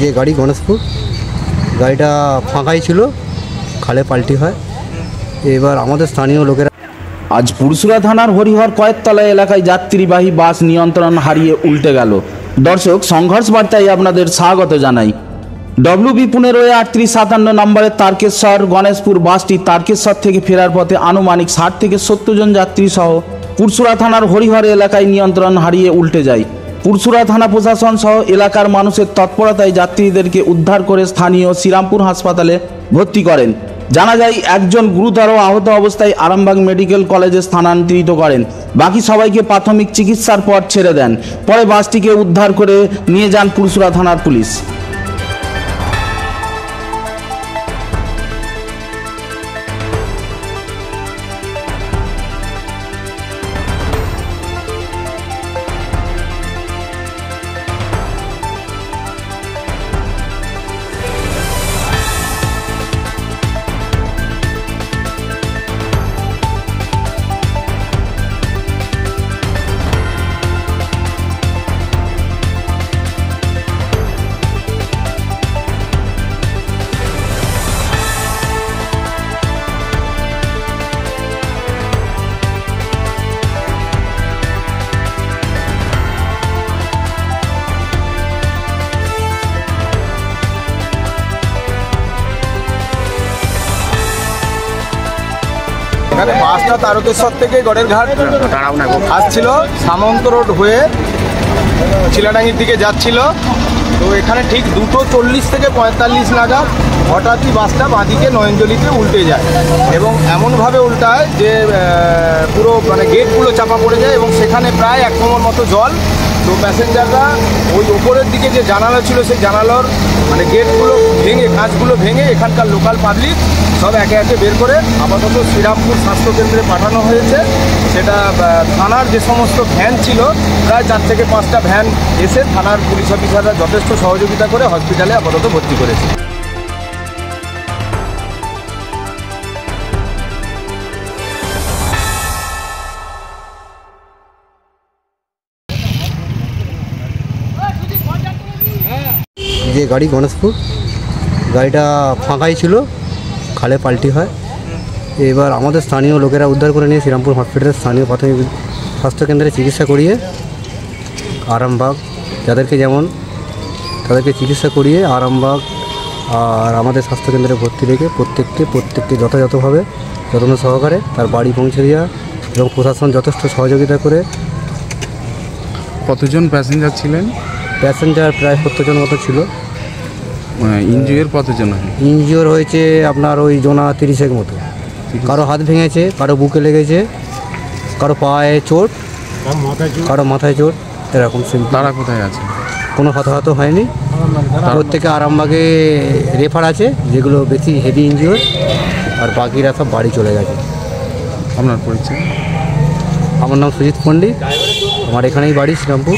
যে গাড়ি গণেশপুর, গাড়িটা ফাঁকাই ছিল, খালে পাল্টি হয়। এবার আমাদের স্থানীয় লোকেরা আজ পুরসুরা থানার হরিহর কয়েকতলা এলাকায় যাত্রীবাহী বাস নিয়ন্ত্রণ হারিয়ে উল্টে গেল। দর্শক, সংঘর্ষ বার্তায় আপনাদের স্বাগত জানাই। WB153857 নম্বরের তারকেশ্বর গণেশপুর বাসটি তারকেশ্বর থেকে ফেরার পথে আনুমানিক 60 থেকে 70 জন যাত্রী সহ পুরসুরা থানার হরিহর এলাকায় নিয়ন্ত্রণ হারিয়ে উল্টে যায়। পুরসুরা থানা প্রশাসন সহ এলাকার মানুষের তৎপরতায় যাত্রীদেরকে উদ্ধার করে স্থানীয় শ্রীরামপুর হাসপাতালে ভর্তি করেন। জানা যায় একজন গুরুতর আহত অবস্থায় আরামবাগ মেডিকেল কলেজে স্থানান্তরিত করেন। বাকি সবাইকে প্রাথমিক চিকিৎসার পর ছেড়ে দেন। পরে বাসটিকে উদ্ধার করে নিয়ে যান পুরসুরা থানার পুলিশ। এখানে বাসটা তারকেশ্বর থেকে গড়ের ঘাট আসছিল, সামন্ত রোড হয়ে চিলাডাঙ্গির দিকে যাচ্ছিল। তো এখানে ঠিক 2:40 থেকে 45 নাগাদ হঠাৎই বাসটা বাঁদিকে নয়নজলিতে উল্টে যায় এবং এমনভাবে উল্টায় যে পুরো গেটগুলো চাপা পড়ে যায় এবং সেখানে প্রায় 1 কোমর মতো জল। তো প্যাসেঞ্জাররা ওই ওপরের দিকে যে জানালা ছিল সেই জানালার গেটগুলো ভেঙে, কাঁচগুলো ভেঙে এখানকার লোকাল পাবলিক সব একে একে বের করে আপাতত শ্রীরামপুর স্বাস্থ্যকেন্দ্রে পাঠানো হয়েছে। সেটা থানার যে সমস্ত ভ্যান ছিল, প্রায় 4 থেকে 5টা ভ্যান এসে থানার পুলিশ অফিসাররা যথেষ্ট সহযোগিতা করে হসপিটালে আপাতত ভর্তি করেছে। যে গাড়ি গণেশপুর, গাড়িটা ফাঁকাই ছিল, খালে পাল্টি হয়। এবার আমাদের স্থানীয় লোকেরা উদ্ধার করে নিয়ে শ্রীরামপুর হসপিটালের স্থানীয় প্রাথমিক স্বাস্থ্যকেন্দ্রে চিকিৎসা করিয়ে আরামবাগ যাদেরকে তাদেরকে চিকিৎসা করিয়ে আরামবাগ আর আমাদের স্বাস্থ্যকেন্দ্রে ভর্তি রেখে প্রত্যেককে যথাযথভাবে যত্ন সহকারে তার বাড়ি পৌঁছে দেওয়া এবং প্রশাসন যথেষ্ট সহযোগিতা করে। কতজন প্যাসেঞ্জার ছিলেন? প্যাসেঞ্জার প্রায় 70 জন মতো ছিল। ইনজিওর কতজন? ইনজিওর হয়েছে আপনার ওই জনা 30 মতো। কারো হাত ভেঙেছে, কারো বুকে লেগেছে, কারো পায়ে চোট, কারো মাথায় চোট, এরকম সিম্পল। তারা কোথায় আছে? কোনো হতাহত হয়নি। প্রত্যেকে আরামবাগে রেফার আছে, যেগুলো বেশি হেভি ইনজিওর, আর বাকিরা সব বাড়ি চলে গেছে। আপনার পরিচয়? আমার নাম সুজিত পণ্ডিত, আমার এখানেই বাড়ি শ্রীরামপুর।